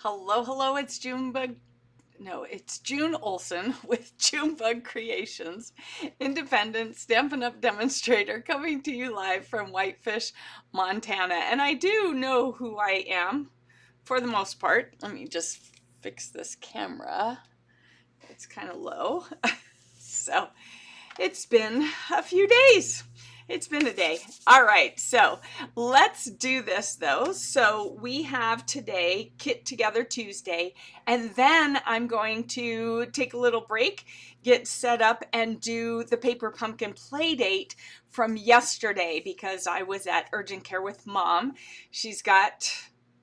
Hello, it's Junebug. No, it's June Olson with Junebug Creations, independent Stampin' Up! Demonstrator, coming to you live from Whitefish, Montana. And I do know who I am for the most part. Let me just fix this camera. It's kind of low. So it's been a few days. It's been a day. All right, so let's do this though. So we have today Kit Together Tuesday, and then I'm going to take a little break, get set up, and do the Paper Pumpkin play date from yesterday because I was at urgent care with Mom. She's got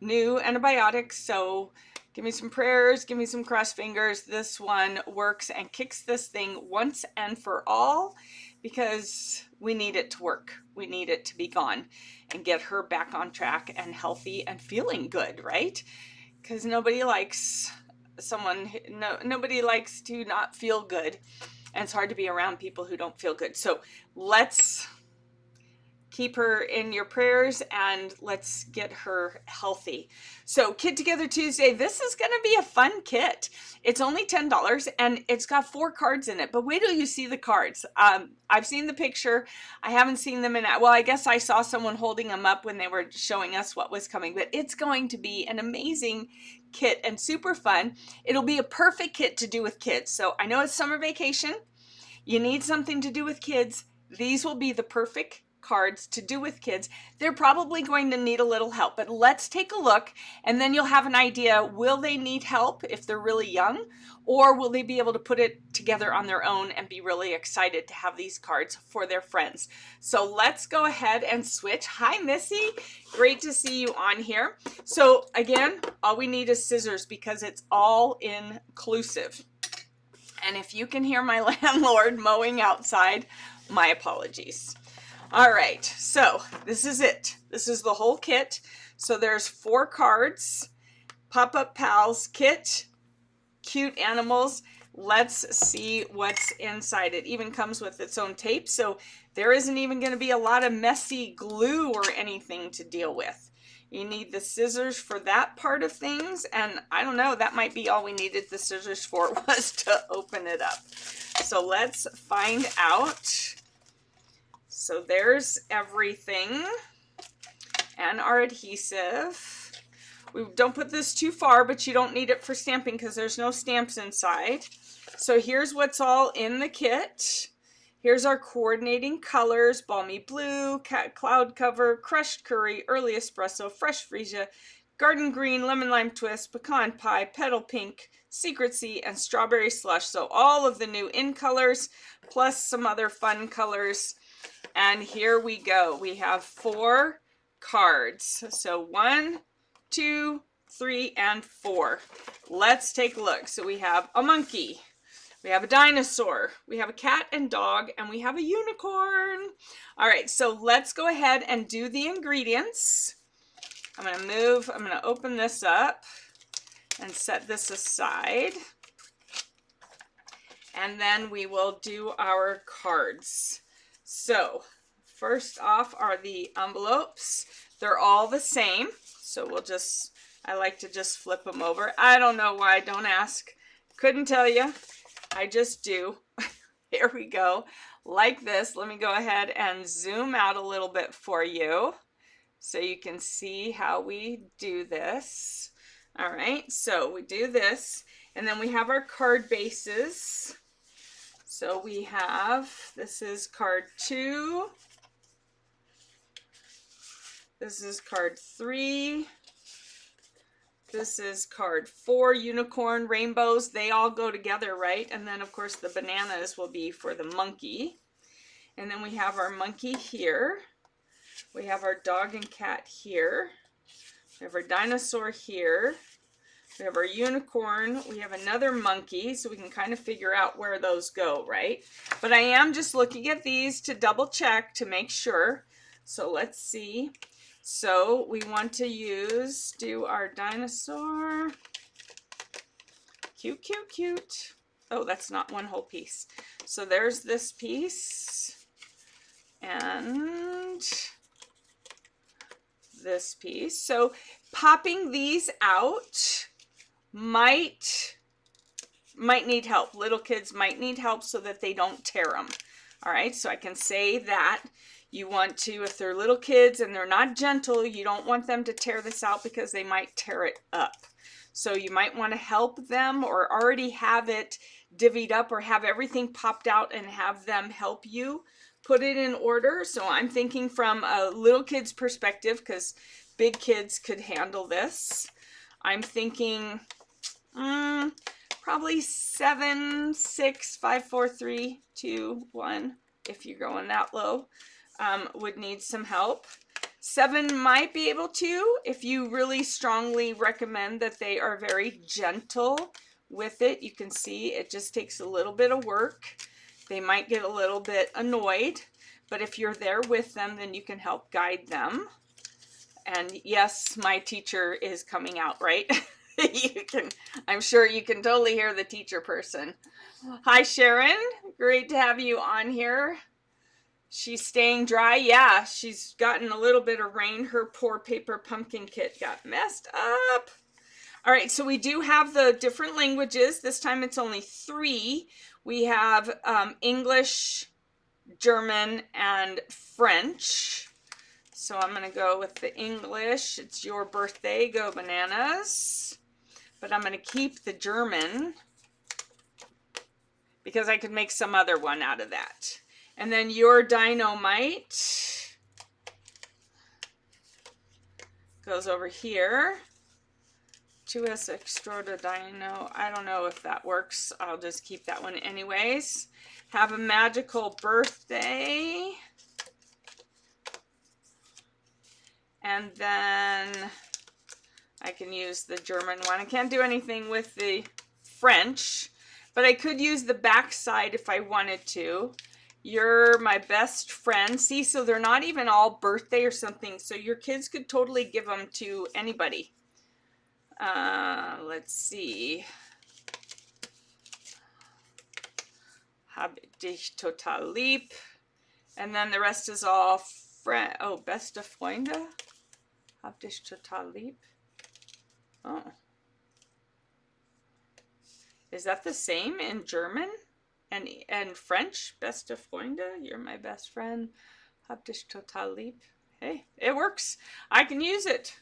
new antibiotics, so give me some prayers, give me some crossed fingers. This one works and kicks this thing once and for all because we need it to work. We need it to be gone and get her back on track and healthy and feeling good, right? Because nobody likes nobody likes to not feel good. And it's hard to be around people who don't feel good. So let's keep her in your prayers and let's get her healthy. So Kit Together Tuesday, this is going to be a fun kit. It's only $10 and it's got 4 cards in it, but wait till you see the cards. I've seen the picture. I haven't seen them well, I guess I saw someone holding them up when they were showing us what was coming, but it's going to be an amazing kit and super fun. It'll be a perfect kit to do with kids. So I know it's summer vacation. You need something to do with kids. These will be the perfect cards to do with kids. They're probably going to need a little help, but let's take a look and then you'll have an idea. Will they need help if they're really young, or will they be able to put it together on their own and be really excited to have these cards for their friends? So let's go ahead and switch. Hi, Missy. Great to see you on here. So again, all we need is scissors because it's all inclusive. And if you can hear my landlord mowing outside, my apologies. All right, so this is it. This is the whole kit. So there's 4 cards, Pop-Up Pals kit, cute animals. Let's see what's inside. It even comes with its own tape, so there isn't even going to be a lot of messy glue or anything to deal with. You need the scissors for that part of things, and I don't know, that might be all we needed the scissors for was to open it up. So let's find out. So there's everything and our adhesive. We don't put this too far, but you don't need it for stamping because there's no stamps inside. So here's what's all in the kit. Here's our coordinating colors: Balmy Blue, Cloud Cover, Crushed Curry, Early Espresso, Fresh Freesia, Garden Green, Lemon Lime Twist, Pecan Pie, Petal Pink, Secret Sea, and Strawberry Slush. So all of the new in colors plus some other fun colors. And here we go. We have 4 cards. So 1, 2, 3, and 4. Let's take a look. So we have a monkey, we have a dinosaur, we have a cat and dog, and we have a unicorn. All right, so let's go ahead and do the ingredients. I'm going to open this up and set this aside. And then we will do our cards. So first off are the envelopes. They're all the same. So I like to just flip them over. I don't know why, don't ask. Couldn't tell you. I just do. Here we go. Like this. Let me go ahead and zoom out a little bit for you so you can see how we do this. All right, so we do this, and then we have our card bases. So we have, this is card 2, this is card 3, this is card 4, unicorn, rainbows, they all go together, right? And then of course the bananas will be for the monkey. And then we have our monkey here, we have our dog and cat here, we have our dinosaur here, we have our unicorn, we have another monkey, so we can kind of figure out where those go, right? But I am just looking at these to double check to make sure. So let's see. So we want to do our dinosaur. Cute, cute, cute. Oh, that's not one whole piece. So there's this piece. And this piece. So popping these out, might need help. Little kids might need help so that they don't tear them. All right, so I can say that you want to, if they're little kids and they're not gentle, you don't want them to tear this out because they might tear it up. So you might want to help them or already have it divvied up or have everything popped out and have them help you put it in order. So I'm thinking from a little kid's perspective because big kids could handle this. I'm thinking probably 7, 6, 5, 4, 3, 2, 1, if you're going that low, would need some help. 7 might be able to, if you really strongly recommend that they are very gentle with it. You can see it just takes a little bit of work. They might get a little bit annoyed, but if you're there with them, then you can help guide them. And yes, my teacher is coming out, right? I'm sure you can totally hear the teacher person. Hi, Sharon. Great to have you on here. She's staying dry. Yeah, she's gotten a little bit of rain. Her poor paper pumpkin kit got messed up. All right, so we do have the different languages. This time it's only 3. We have English, German, and French. So I'm going to go with the English. It's your birthday. Go bananas. But I'm going to keep the German because I could make some other one out of that. And then your dynamite goes over here. 2S Extraordinary Dino. I don't know if that works. I'll just keep that one anyways. Have a magical birthday. And then I can use the German one. I can't do anything with the French, but I could use the back side if I wanted to. You're my best friend. See, so they're not even all birthday or something. So your kids could totally give them to anybody. Let's see. Hab dich total lieb. And then the rest is all friend. Oh, beste Freunde. Hab dich total lieb. Oh. Is that the same in German and French? Beste Freunde, you're my best friend. Hab dich total lieb. Hey, it works. I can use it.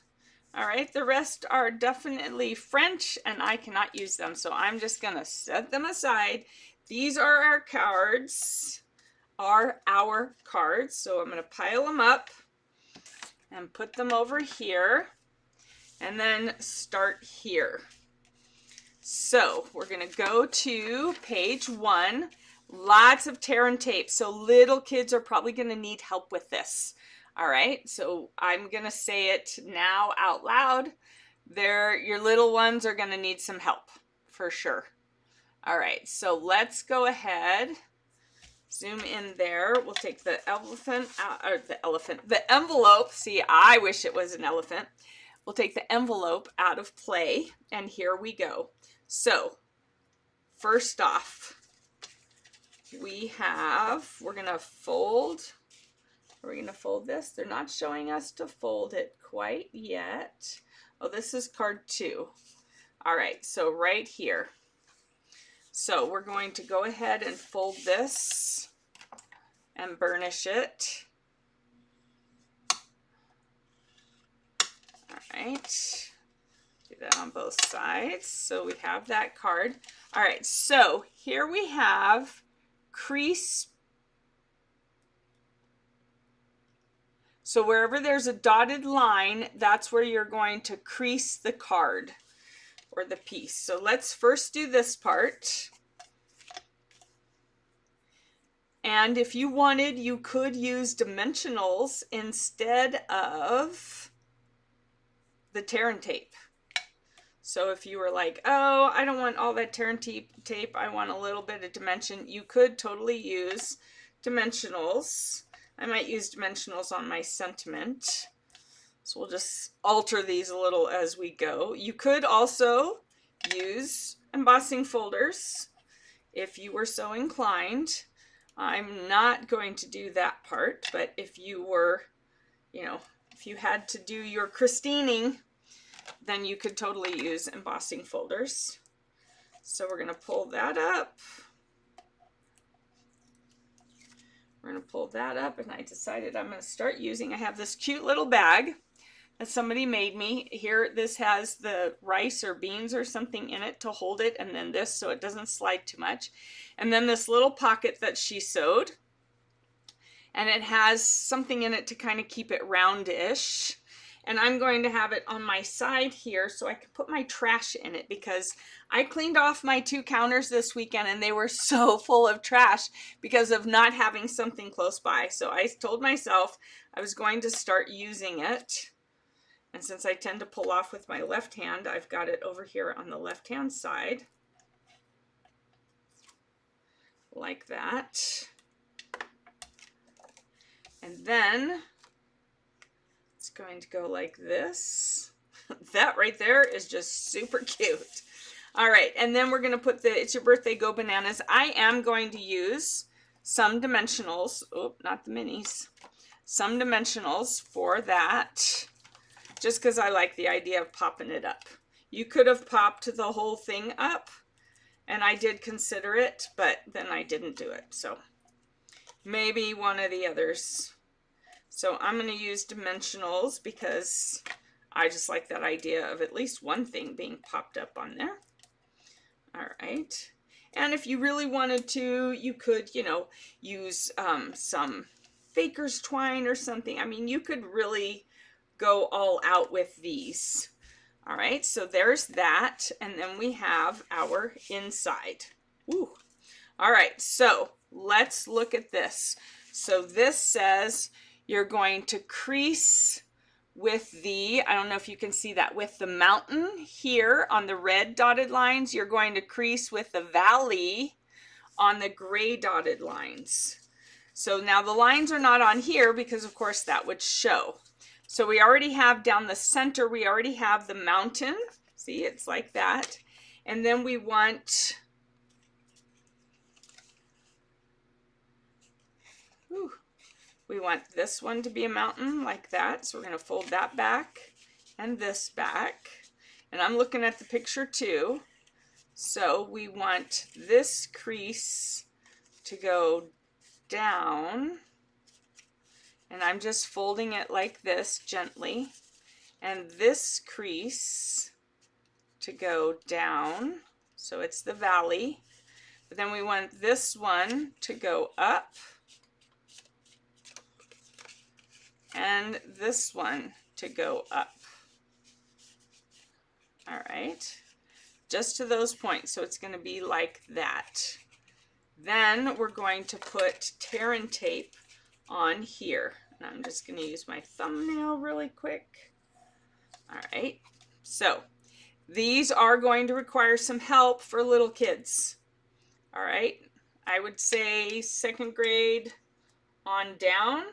All right, the rest are definitely French and I cannot use them. So I'm just gonna set them aside. These are our cards, So I'm gonna pile them up and put them over here and then start here. So we're going to go to page 1. Lots of tear and tape. So little kids are probably going to need help with this. All right. So I'm going to say it now out loud. Your little ones are going to need some help for sure. All right. So let's go ahead. Zoom in there. We'll take the the envelope. See, I wish it was an elephant. We'll take the envelope out of play and here we go. So first off, we're going to fold. Are we going to fold this? They're not showing us to fold it quite yet. Oh, this is card 2. All right, so right here. So we're going to go ahead and fold this and burnish it. All right. Do that on both sides. So we have that card. All right, so here we have crease. So wherever there's a dotted line, that's where you're going to crease the card or the piece. So let's first do this part. And if you wanted, you could use dimensionals instead of the tear and tape. So if you were like, oh, I don't want all that tear and tape, I want a little bit of dimension, you could totally use dimensionals. I might use dimensionals on my sentiment. So we'll just alter these a little as we go. You could also use embossing folders if you were so inclined. I'm not going to do that part, but if you were, if you had to do your Christining, then you could totally use embossing folders. So we're going to pull that up. We're going to pull that up, and I decided I'm going to start using, I have this cute little bag that somebody made me. Here, this has the rice or beans or something in it to hold it, and then this so it doesn't slide too much. And then this little pocket that she sewed, and it has something in it to kind of keep it roundish. And I'm going to have it on my side here so I can put my trash in it, because I cleaned off my 2 counters this weekend and they were so full of trash because of not having something close by. So I told myself I was going to start using it. And since I tend to pull off with my left hand, I've got it over here on the left-hand side, like that. And then it's going to go like this. That right there is just super cute. All right, and then we're going to put the It's Your Birthday, Go Bananas. I am going to use some dimensionals. Oh, not the minis. Some dimensionals for that, just because I like the idea of popping it up. You could have popped the whole thing up, and I did consider it, but then I didn't do it. So maybe one of the others. So I'm going to use dimensionals because I just like that idea of at least one thing being popped up on there. All right. And if you really wanted to, you could, you know, use some baker's twine or something. I mean, you could really go all out with these. All right, so there's that. And then we have our inside. Ooh. All right, so let's look at this. So this says you're going to crease with the, I don't know if you can see that, with the mountain here on the red dotted lines. You're going to crease with the valley on the gray dotted lines. So now the lines are not on here because of course that would show. So we already have down the center, we already have the mountain. See, it's like that. And then we want, we want this one to be a mountain like that. So we're going to fold that back and this back. And I'm looking at the picture too. So we want this crease to go down. And I'm just folding it like this gently. And this crease to go down. So it's the valley. But then we want this one to go up. And this one to go up. All right. Just to those points. So it's going to be like that. Then we're going to put tear and tape on here. And I'm just going to use my thumbnail really quick. All right. So these are going to require some help for little kids. All right. I would say 2nd grade on down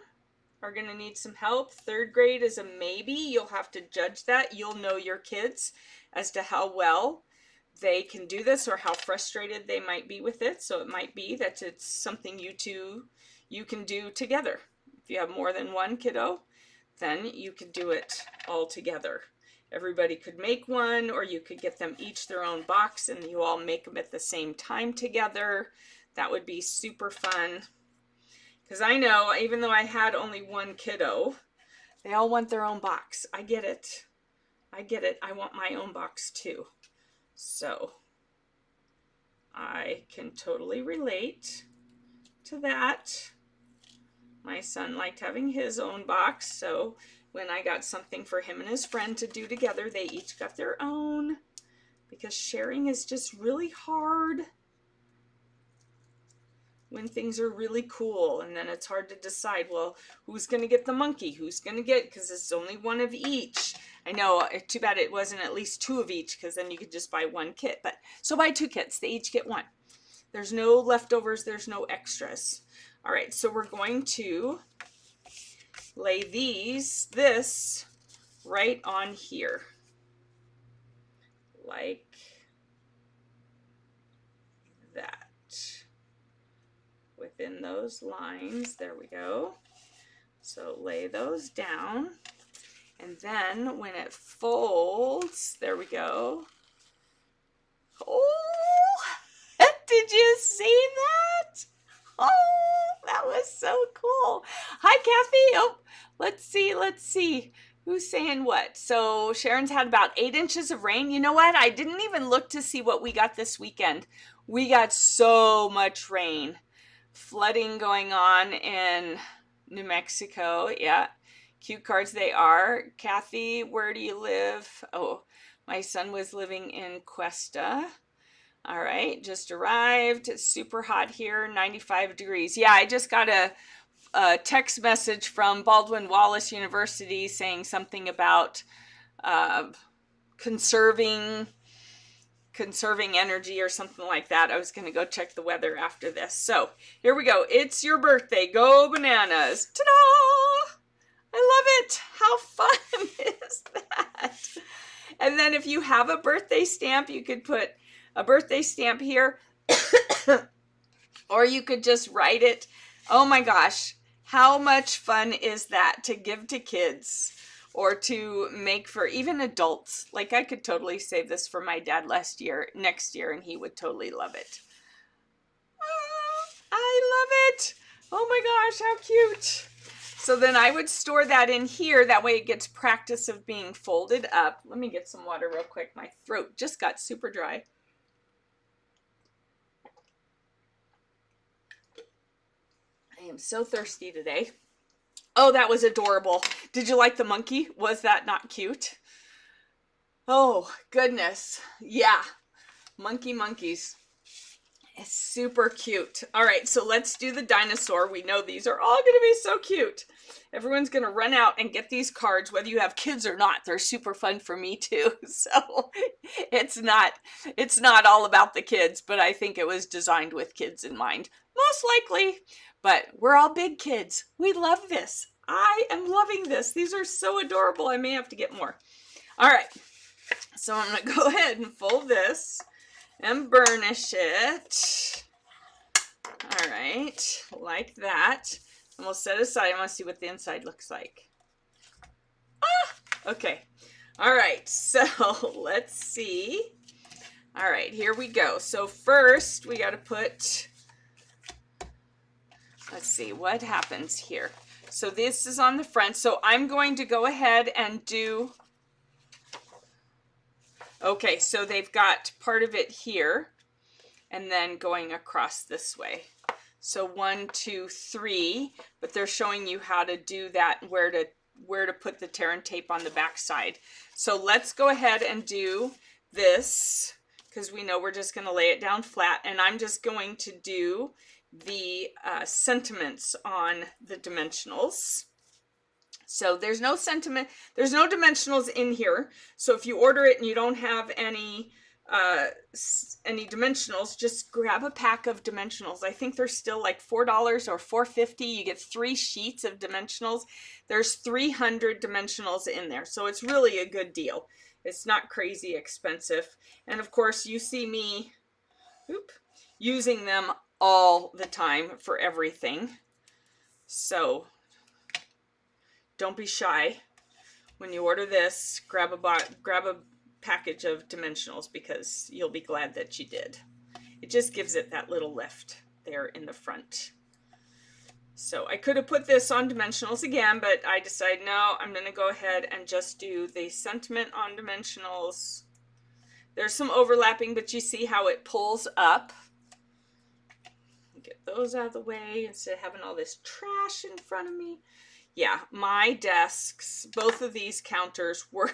are going to need some help. 3rd grade is a maybe. You'll have to judge that. You'll know your kids as to how well they can do this or how frustrated they might be with it. So it might be that it's something you can do together. If you have more than one kiddo, then you could do it all together. Everybody could make one, or you could get them each their own box and you all make them at the same time together. That would be super fun. Because I know, even though I had only one kiddo, they all want their own box. I get it. I get it. I want my own box too. So I can totally relate to that. My son liked having his own box, so when I got something for him and his friend to do together, they each got their own, because sharing is just really hard when things are really cool, and then it's hard to decide, well, who's going to get the monkey? Who's going to get, because it's only one of each. I know, too bad it wasn't at least 2 of each, because then you could just buy 1 kit. But so buy 2 kits. They each get 1. There's no leftovers. There's no extras. All right, so we're going to lay this right on here, like that. Within those lines, there we go. So lay those down. And then when it folds, there we go. Oh, did you see that? Oh, that was so cool. Hi, Kathy. Oh, let's see. Who's saying what? So Sharon's had about 8 inches of rain. You know what? I didn't even look to see what we got this weekend. We got so much rain. Flooding going on in New Mexico. Yeah, cute cards they are. Kathy, where do you live? Oh, my son was living in Cuesta. All right, just arrived. It's super hot here, 95 degrees. Yeah, I just got a text message from Baldwin Wallace University saying something about uh, conserving energy or something like that. I was going to go check the weather after this. So here we go. It's your birthday. Go bananas. Ta-da! I love it. How fun is that? And then if you have a birthday stamp, you could put a birthday stamp here, or you could just write it. Oh my gosh, how much fun is that to give to kids or to make for even adults? Like, I could totally save this for my dad next year, and he would totally love it. Oh, I love it. Oh my gosh, how cute. So then I would store that in here. That way it gets practice of being folded up. Let me get some water real quick. My throat just got super dry. I am so thirsty today. Oh, that was adorable. Did you like the monkey? Was that not cute? Oh, goodness. Yeah. Monkeys. It's super cute. All right, so let's do the dinosaur. We know these are all going to be so cute. Everyone's going to run out and get these cards, whether you have kids or not. They're super fun for me too. So it's not all about the kids, but I think it was designed with kids in mind. Most likely. But we're all big kids. We love this. I am loving this. These are so adorable. I may have to get more. All right. So I'm going to go ahead and fold this and burnish it. All right. Like that. And we'll set it aside. I want to see what the inside looks like. Ah! Okay. All right. So let's see. All right. Here we go. So first we got to put... Let's see what happens here. So this is on the front. So I'm going to go ahead and do... Okay, so they've got part of it here and then going across this way. So 1, 2, 3, but they're showing you how to do that, where to put the tear and tape on the back side. So let's go ahead and do this, because we know we're just going to lay it down flat, and I'm just going to do the sentiments on the dimensionals. So there's no dimensionals in here. So if you order it and you don't have any dimensionals, just grab a pack of dimensionals. I think they're still like $4 or $4.50. You get 3 sheets of dimensionals. There's 300 dimensionals in there. So it's really a good deal. It's not crazy expensive. And of course you see me using them all the time for everything. So don't be shy. When you order this, grab a package of dimensionals, because you'll be glad that you did. It just gives it that little lift there in the front. So I could have put this on dimensionals again, but I decided no, I'm going to go ahead and just do the sentiment on dimensionals. There's some overlapping, but you see how it pulls up. Get those out of the way instead of having all this trash in front of me. Yeah, my desks, both of these counters were,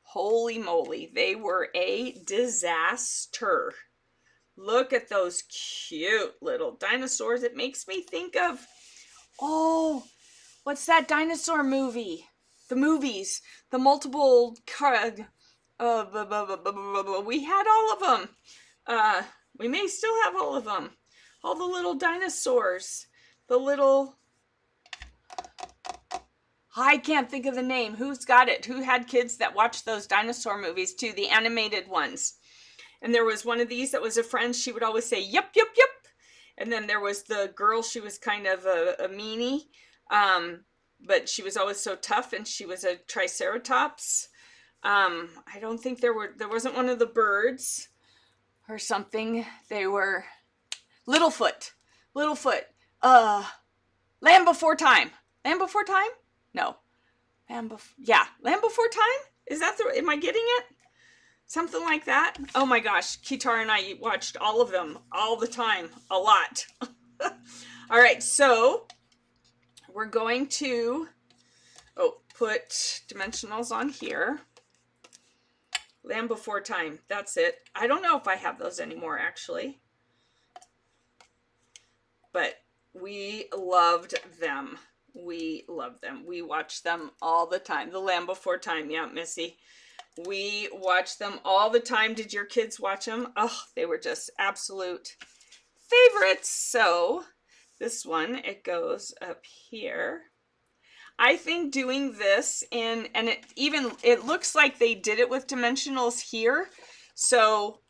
holy moly, they were a disaster. Look at those cute little dinosaurs. It makes me think of, oh, what's that dinosaur movie? The movies, the multiple, we had all of them. We may still have all of them. All the little dinosaurs, the little... I can't think of the name. Who's got it? Who had kids that watched those dinosaur movies too, the animated ones? And there was one of these that was a friend. She would always say, yep, yep, yep. And then there was the girl. She was kind of a meanie. but she was always so tough, and she was a Triceratops. I don't think there wasn't one of the birds or something. They were Littlefoot. Littlefoot. Land Before Time. Land Before Time? No. Land Before Time? Is that am I getting it? Something like that? Oh my gosh, Kitar and I watched all of them all the time, a lot. All right, so we're going to put dimensionals on here. Land Before Time, that's it. I don't know if I have those anymore, actually. But we loved them. We loved them. We watched them all the time. The Land Before Time, yeah, Missy. We watched them all the time. Did your kids watch them? Oh, they were just absolute favorites. So this one, it goes up here. I think doing this and it looks like they did it with dimensionals here. So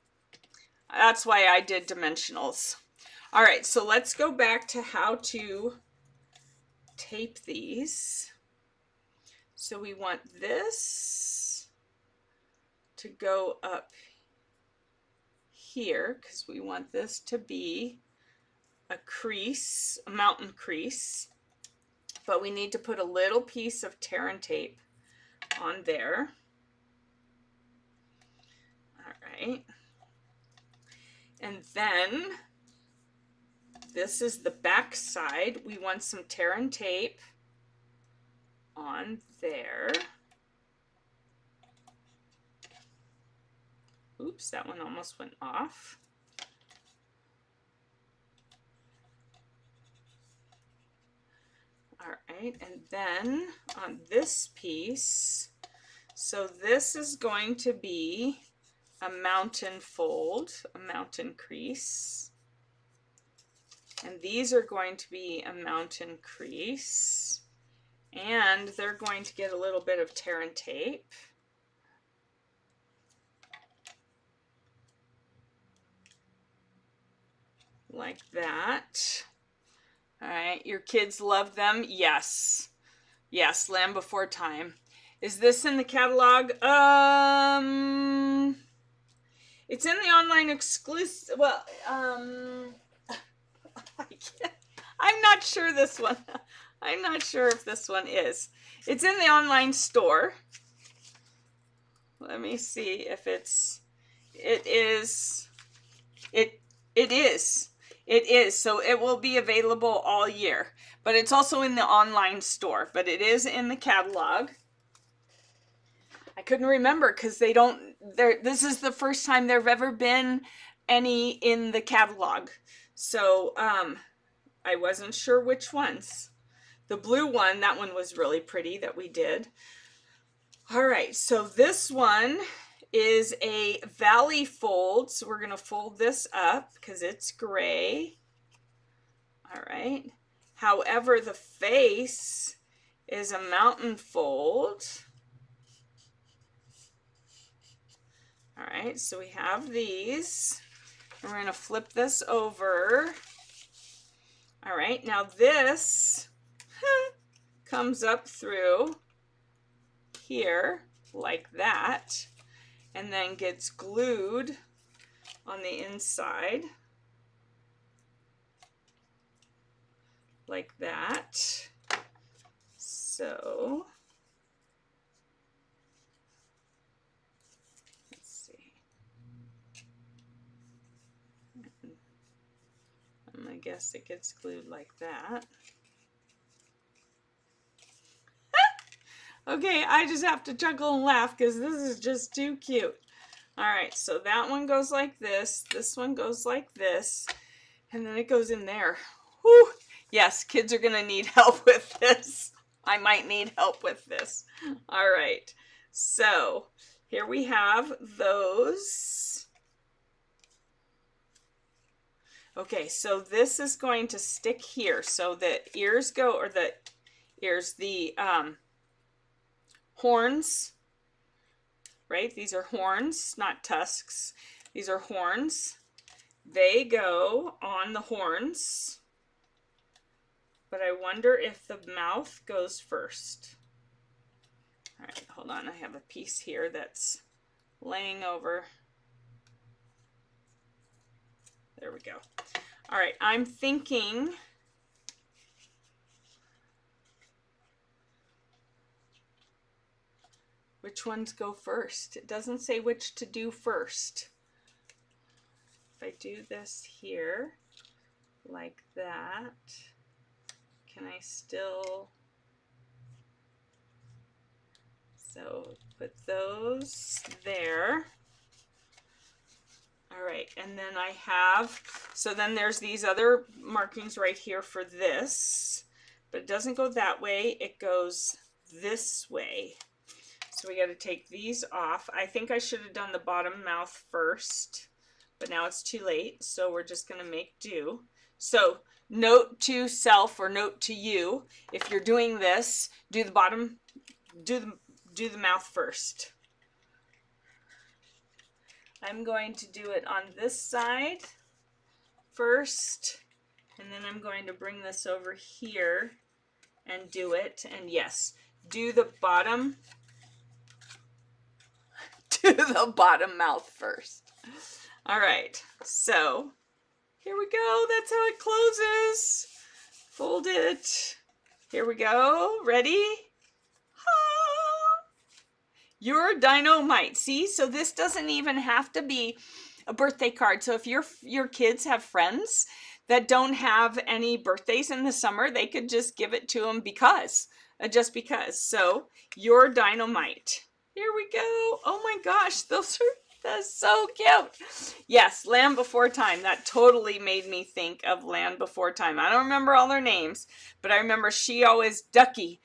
that's why I did dimensionals. All right, so let's go back to how to tape these. So we want this to go up here because we want this to be a crease, a mountain crease. But we need to put a little piece of tear and tape on there. All right. And then this is the back side. We want some tear and tape on there. Oops, that one almost went off. All right, and then on this piece, so this is going to be a mountain fold, a mountain crease. And these are going to be a mountain crease. And they're going to get a little bit of tear and tape. Like that. All right, your kids love them? Yes. Yes, Land Before Time. Is this in the catalog? It's in the online exclusive. Well, I'm not sure this one. I'm not sure if this one is. It's in the online store. Let me see if it is. It is, so it will be available all year, but it's also in the online store, but it is in the catalog. I couldn't remember because this is the first time there have ever been any in the catalog. So I wasn't sure which ones. The blue one, that one was really pretty that we did. All right, so this one is a valley fold. So we're going to fold this up because it's gray. All right. However, the face is a mountain fold. All right, so we have these. And we're going to flip this over. All right, now this comes up through here like that. And then gets glued on the inside like that. So let's see. I guess it gets glued like that. Okay, I just have to chuckle and laugh because this is just too cute. All right, so that one goes like this. This one goes like this. And then it goes in there. Whew. Yes, kids are going to need help with this. I might need help with this. All right, so here we have those. Okay, so this is going to stick here. So the ears go, or the ears, the horns, right? These are horns, not tusks. These are horns. They go on the horns but I wonder if the mouth goes first. All right, hold on. I have a piece here that's laying over. There we go. All right, I'm thinking which ones go first. It doesn't say which to do first. If I do this here like that, can I still, so put those there. All right, and then I have, so then there's these other markings right here for this, but it doesn't go that way, it goes this way. So we got to take these off. I think I should have done the bottom mouth first, but now it's too late, so we're just going to make do. So note to self or note to you, if you're doing this, do the bottom, do the mouth first. I'm going to do it on this side first, and then I'm going to bring this over here and do it. And yes, do the bottom, do the bottom mouth first. All right, so here we go. That's how it closes. Fold it. Here we go. Ready? Your dynamite. See, so this doesn't even have to be a birthday card. So if your kids have friends that don't have any birthdays in the summer, they could just give it to them because, just because. So your dynamite. Here we go. Oh my gosh, that's so cute. Yes, Land Before Time. That totally made me think of Land Before Time. I don't remember all their names, but I remember she always, Ducky,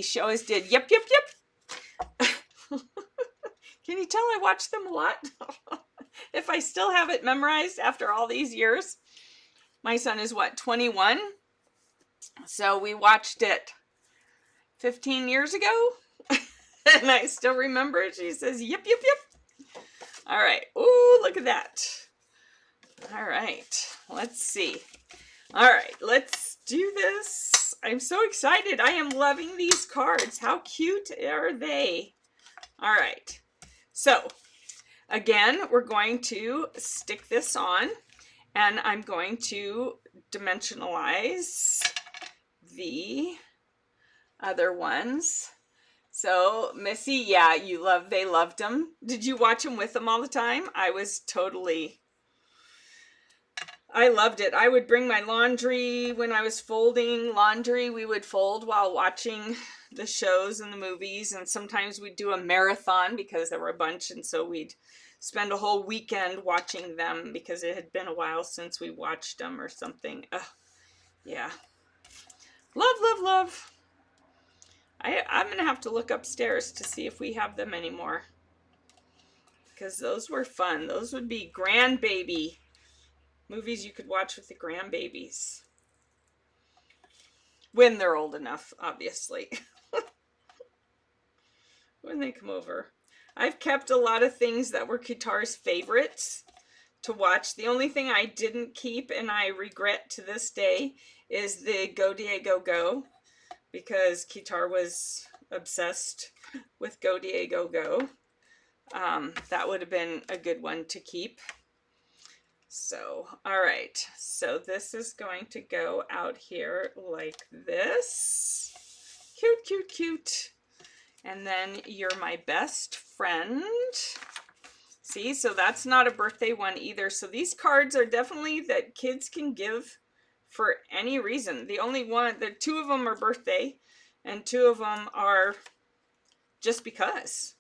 she always did, yep, yep, yep. Can you tell I watch them a lot? If I still have it memorized after all these years. My son is what, 21? So we watched it 15 years ago. And I still remember it. She says, yep, yep, yep. All right. Ooh, look at that. All right. Let's see. All right. Let's do this. I'm so excited. I am loving these cards. How cute are they? All right, so again, we're going to stick this on, and I'm going to dimensionalize the other ones. So Missy, yeah, they loved them. Did you watch them with them all the time? I loved it. I would bring my laundry when I was folding laundry. We would fold while watching the shows and the movies, and sometimes we'd do a marathon because there were a bunch, and so we'd spend a whole weekend watching them because it had been a while since we watched them or something. Yeah. Love, love, love. I'm going to have to look upstairs to see if we have them anymore because those were fun. Those would be grandbaby movies you could watch with the grandbabies. When they're old enough, obviously. When they come over. I've kept a lot of things that were Kitar's favorites to watch. The only thing I didn't keep, and I regret to this day, is the Go Diego Go, because Kitar was obsessed with Go Diego Go. That would have been a good one to keep. So, all right, so this is going to go out here like this. Cute, cute, cute. And then You're My Best Friend. See, so that's not a birthday one either. So these cards are definitely that kids can give for any reason. The only one, the two of them are birthday, and two of them are just because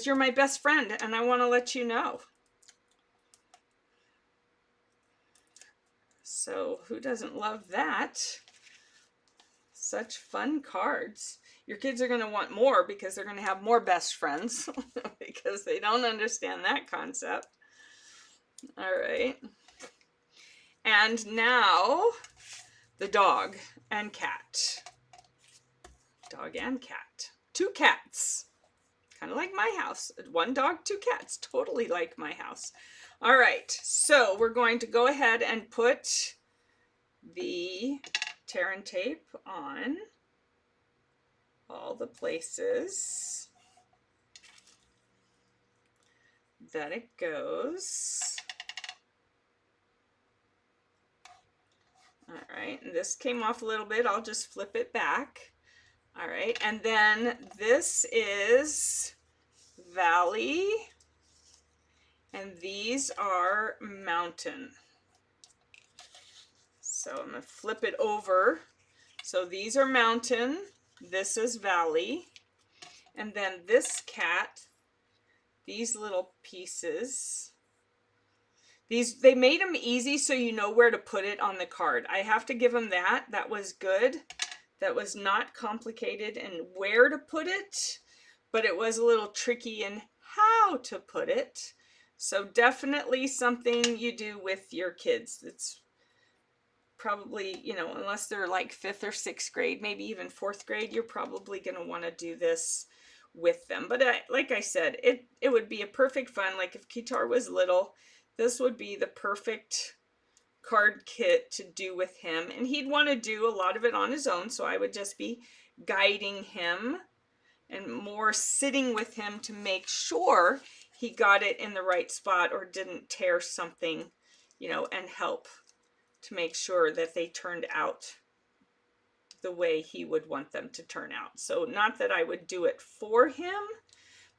you're my best friend, and I want to let you know. So who doesn't love that? Such fun cards. Your kids are going to want more because they're going to have more best friends because they don't understand that concept. All right. And now the dog and cat. Dog and cat. Two cats. Kind of like my house. One dog, two cats. Totally like my house. All right. So we're going to go ahead and put the tear and tape on all the places that it goes. All right, and this came off a little bit. I'll just flip it back. All right, and then this is valley, and these are mountain. So I'm going to flip it over. So these are mountain, this is valley, and then this cat, these little pieces, they made them easy so you know where to put it on the card. I have to give them that. That was good. That was not complicated in where to put it, but it was a little tricky in how to put it. So definitely something you do with your kids. It's probably, you know, unless they're like 5th or 6th grade, maybe even 4th grade, you're probably going to want to do this with them. But like I said, it would be a perfect fun. Like if Kitar was little, this would be the perfect card kit to do with him, and he'd want to do a lot of it on his own, so I would just be guiding him and more sitting with him to make sure he got it in the right spot or didn't tear something, you know, and help to make sure that they turned out the way he would want them to turn out. So not that I would do it for him,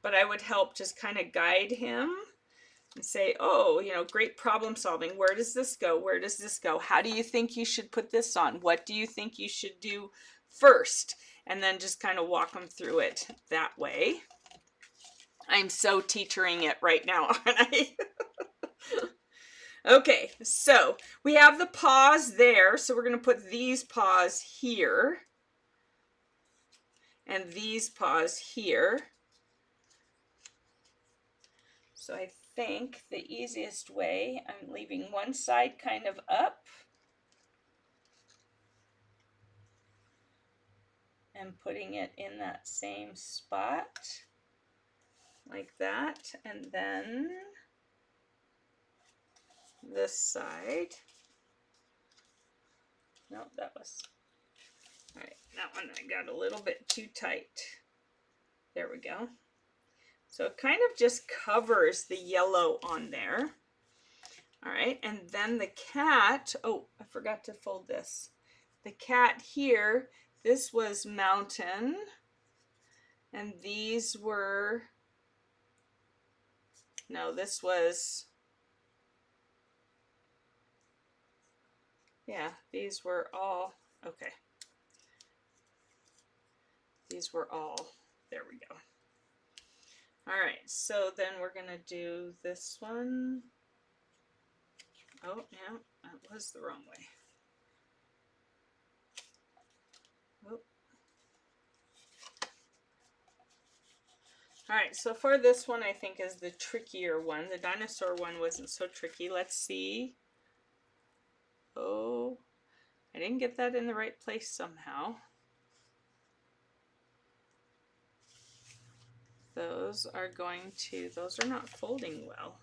but I would help just kind of guide him and say, oh, you know, great problem solving. Where does this go? Where does this go? How do you think you should put this on? What do you think you should do first? And then just kind of walk them through it that way. I'm so teachering it right now, aren't I? Okay, so we have the paws there. So we're going to put these paws here and these paws here. So I think the easiest way, I'm leaving one side kind of up and putting it in that same spot like that, and then this side. No, that was, all right, that one I got a little bit too tight. There we go. So it kind of just covers the yellow on there. All right, and then the cat, oh, I forgot to fold this. The cat here, this was mountain, and these were, no, this was, yeah, these were all, okay. These were all, there we go. All right, so then we're gonna do this one. Oh, yeah, that was the wrong way. Oh. All right, so for this one, I think is the trickier one. The dinosaur one wasn't so tricky. Let's see. Oh, I didn't get that in the right place somehow. Those are going to, those are not folding well.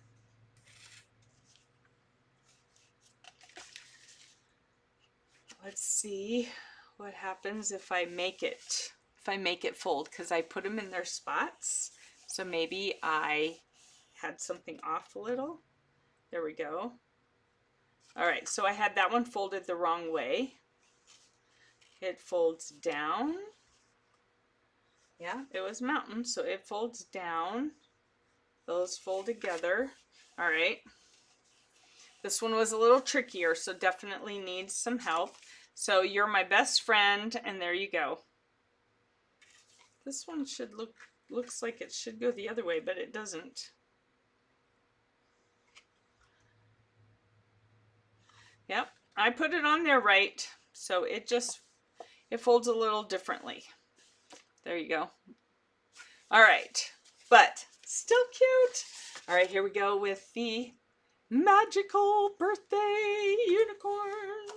Let's see what happens if I make it fold, because I put them in their spots. So maybe I had something off a little. There we go. All right, so I had that one folded the wrong way. It folds down. Yeah, it was mountain, so it folds down. Those fold together. All right. This one was a little trickier, so definitely needs some help. So you're my best friend, and there you go. This one should looks like it should go the other way, but it doesn't. Yep, I put it on there right, so it folds a little differently. There you go. All right, but still cute. All right, here we go with the magical birthday unicorn.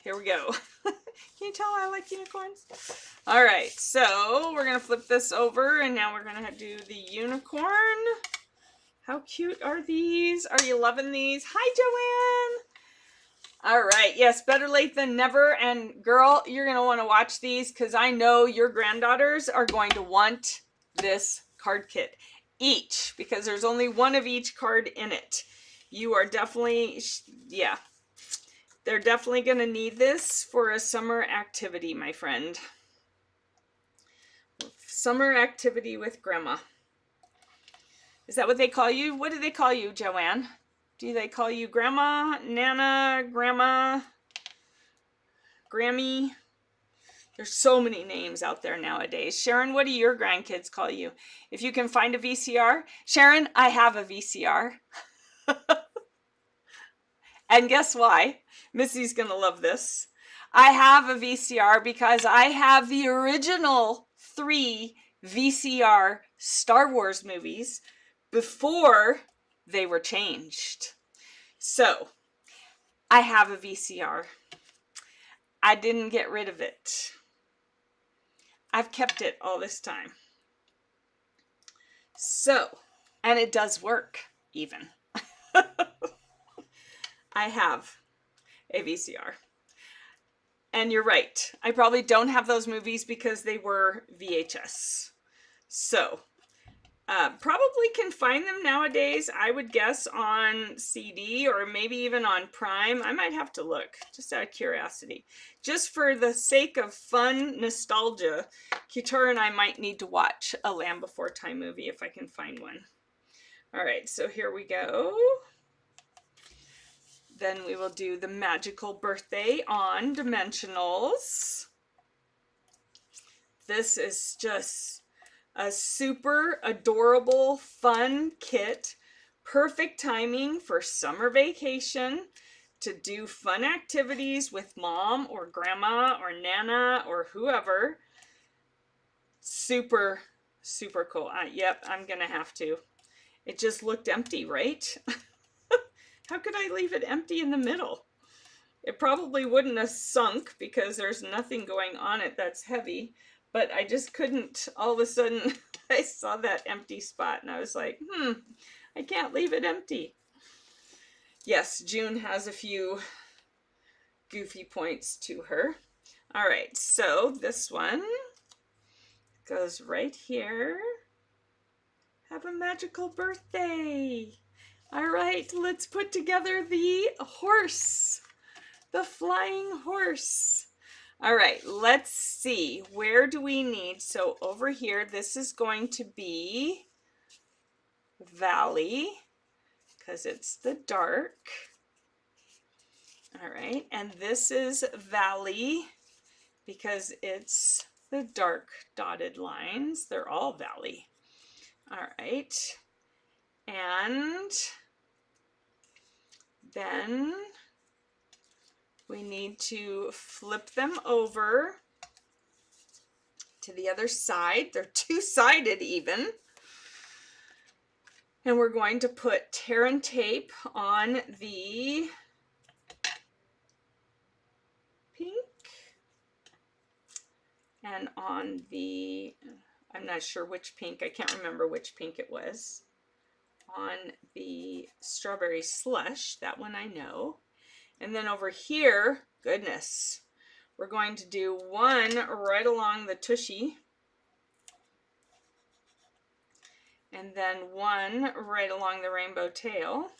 Here we go. Can you tell I like unicorns? All right, so we're gonna flip this over, and now we're gonna do the unicorn. How cute are these? Are you loving these? Hi, All right. Yes, better late than never. And girl, you're going to want to watch these because I know your granddaughters are going to want this card kit each because there's only one of each card in it. You are definitely, yeah, they're definitely going to need this for a summer activity, my friend. Summer activity with grandma. Is that what they call you? What do they call you, Joanne? Do they call you grandma, nana, grandma, Grammy? There's so many names out there nowadays. Sharon, what do your grandkids call you? If you can find a VCR. Sharon, I have a VCR. And guess why? Missy's going to love this. I have a VCR because I have the original 3 VCR Star Wars movies before they were changed. So, I have a VCR. I didn't get rid of it. I've kept it all this time. So, and it does work even. I have a VCR. And you're right. I probably don't have those movies because they were VHS. So, probably can find them nowadays, I would guess, on CD or maybe even on Prime. I might have to look, just out of curiosity. Just for the sake of fun nostalgia, Kitora and I might need to watch a Land Before Time movie if I can find one. All right, so here we go. Then we will do the magical birthday on Dimensionals. This is just a super adorable, fun kit. Perfect timing for summer vacation to do fun activities with mom or grandma or nana or whoever. Super, super cool. Yep, I'm going to have to. It just looked empty, right? How could I leave it empty in the middle? It probably wouldn't have sunk because there's nothing going on it that's heavy. But I just couldn't, all of a sudden, I saw that empty spot and I was like, I can't leave it empty. Yes, June has a few goofy points to her. All right, so this one goes right here. Have a magical birthday. All right, let's put together the horse, the flying horse. All right, let's see, where do we need, so over here, this is going to be Valley, because it's the dark. All right, and this is Valley, because it's the dark dotted lines. They're all Valley. All right, and then we need to flip them over to the other side. They're two-sided even. And we're going to put tear and tape on the pink and on the, I'm not sure which pink, I can't remember which pink it was, on the strawberry slush, that one I know. And then over here, goodness, we're going to do one right along the tushy, and then one right along the rainbow tail.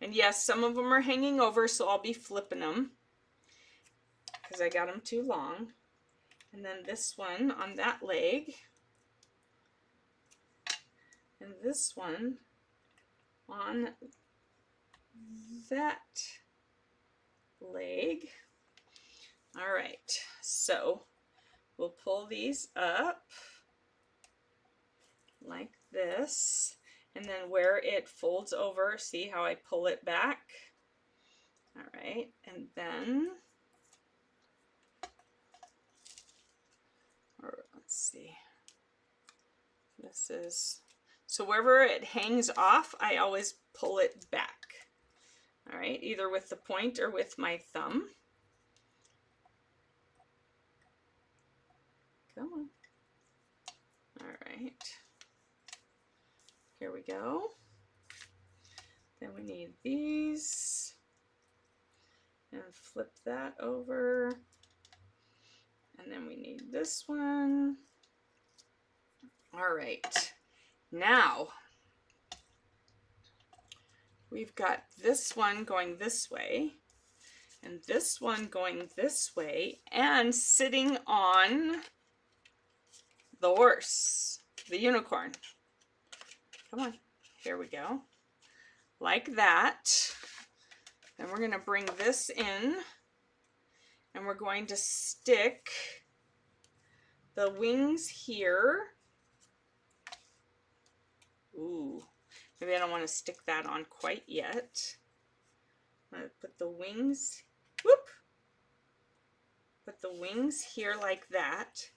And yes, some of them are hanging over, so I'll be flipping them because I got them too long. And then this one on that leg, and this one on that leg. All right, so we'll pull these up like this, and then where it folds over, see how I pull it back? All right, and then, or let's see, this is, so wherever it hangs off, I always pull it back. All right, either with the point or with my thumb. Come on. All right. Here we go. Then we need these. And flip that over. And then we need this one. All right. Now, we've got this one going this way, and this one going this way, and sitting on the horse, the unicorn. Come on, here we go. Like that. Then we're going to bring this in, and we're going to stick the wings here. Ooh, maybe I don't want to stick that on quite yet. I'm going to put the wings, whoop, put the wings here like that.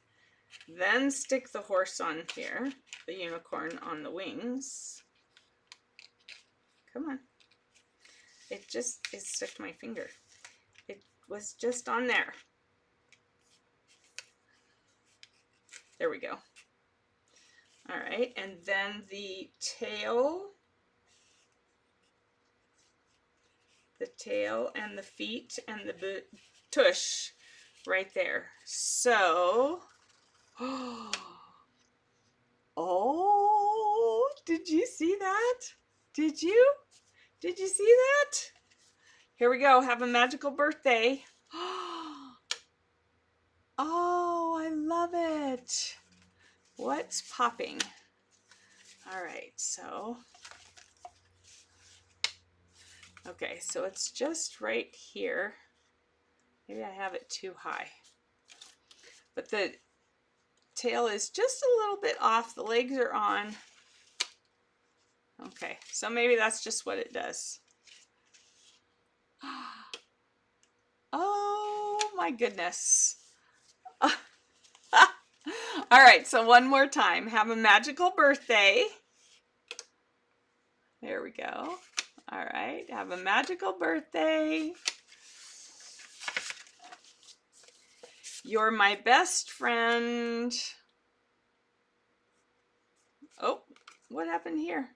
Then stick the horse on here, the unicorn on the wings. Come on. It stuck to my finger. It was just on there. There we go. All right, and then the tail and the feet and the tush right there. So, oh, did you see that? Did you? Did you see that? Here we go. Have a magical birthday. Oh, I love it. What's popping? All right, so, okay, so it's just right here. Maybe I have it too high. But the tail is just a little bit off. The legs are on. Okay, so maybe that's just what it does. Oh my goodness. All right, so one more time. Have a magical birthday. There we go. All right, have a magical birthday. You're my best friend. Oh, what happened here?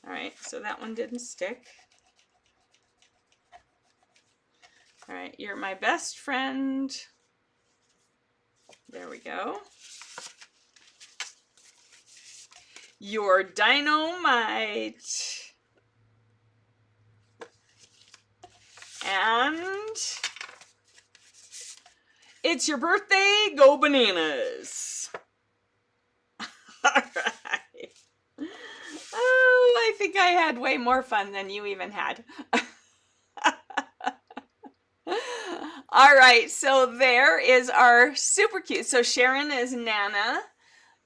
All right, so that one didn't stick. All right, you're my best friend. There we go. You're dynamite. And it's your birthday, go bananas. All right. Oh, I think I had way more fun than you even had. All right, so there is our super cute. So Sharon is Nana.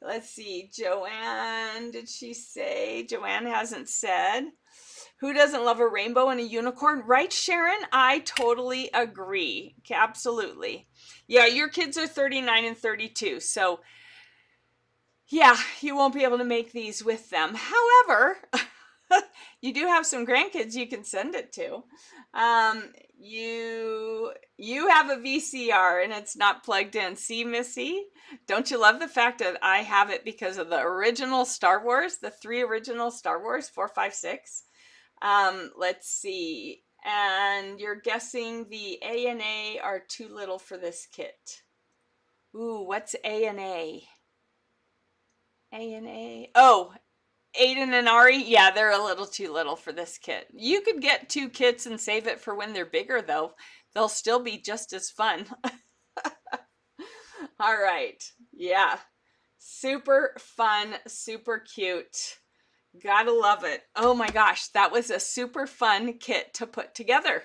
Let's see, Joanne, did she say? Joanne hasn't said. Who doesn't love a rainbow and a unicorn? Right, Sharon? I totally agree. Absolutely. Yeah, your kids are 39 and 32, so yeah, you won't be able to make these with them. However, you do have some grandkids you can send it to. You have a VCR and it's not plugged in. See, Missy? Don't you love the fact that I have it because of the original Star Wars, the 3 original Star Wars, 4, 5, 6? Let's see. And you're guessing the A and A are too little for this kit. Ooh, what's A and A? A and A. Oh, Aiden and Ari, yeah, they're a little too little for this kit. You could get 2 kits and save it for when they're bigger, though. They'll still be just as fun. All right. Yeah. Super fun, super cute. Gotta love it. Oh my gosh, that was a super fun kit to put together.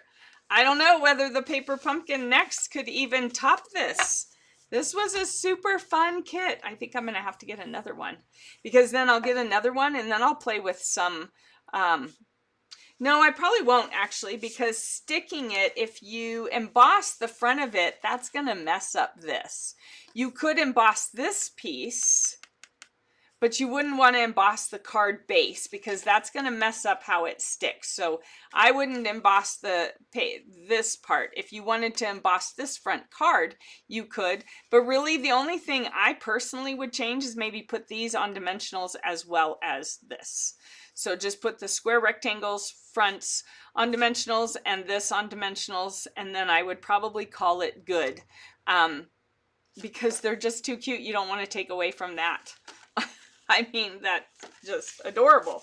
I don't know whether the Paper Pumpkin Next could even top this. This was a super fun kit. I think I'm going to have to get another one because then I'll get another one and then I'll play with some. No, I probably won't actually because sticking it, if you emboss the front of it, that's going to mess up this. You could emboss this piece, but you wouldn't want to emboss the card base because that's going to mess up how it sticks. So I wouldn't emboss this part. If you wanted to emboss this front card, you could, but really the only thing I personally would change is maybe put these on dimensionals as well as this. So just put the square rectangles fronts on dimensionals and this on dimensionals, and then I would probably call it good, because they're just too cute. You don't want to take away from that. I mean, that's just adorable.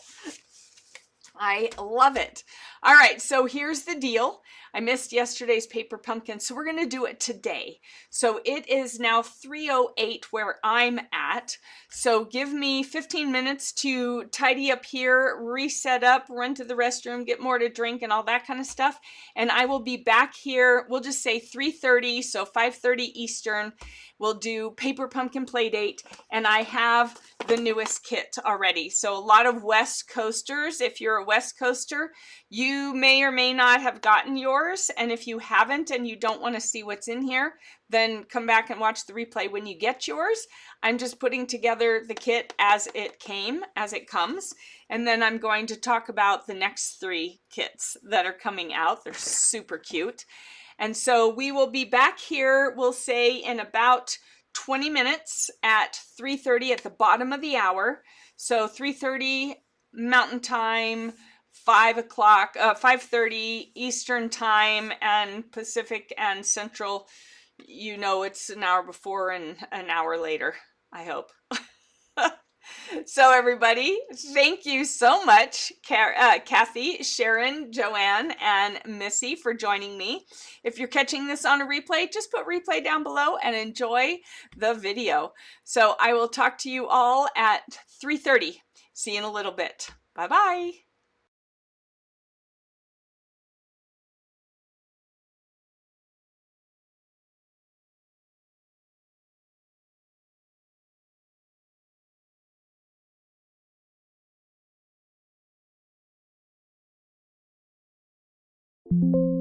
I love it. All right, so here's the deal. I missed yesterday's paper pumpkin, so we're going to do it today. So it is now 3:08 where I'm at. So give me 15 minutes to tidy up here, reset up, run to the restroom, get more to drink and all that kind of stuff. And I will be back here, we'll just say 3:30, so 5:30 Eastern. We'll do paper pumpkin play date, and I have the newest kit already. So a lot of West Coasters, if you're a West Coaster, you may or may not have gotten yours. And if you haven't and you don't want to see what's in here, then come back and watch the replay when you get yours. I'm just putting together the kit as it comes. And then I'm going to talk about the next 3 kits that are coming out. They're super cute. And so we will be back here, we'll say in about 20 minutes at 3:30 at the bottom of the hour. So 3:30 Mountain Time, 5:30 Eastern Time, and Pacific and Central. You know, it's an hour before and an hour later, I hope. So everybody, thank you so much, Kathy, Sharon, Joanne, and Missy for joining me. If you're catching this on a replay, just put replay down below and enjoy the video. So I will talk to you all at 3:30. See you in a little bit. Bye-bye. Thank you.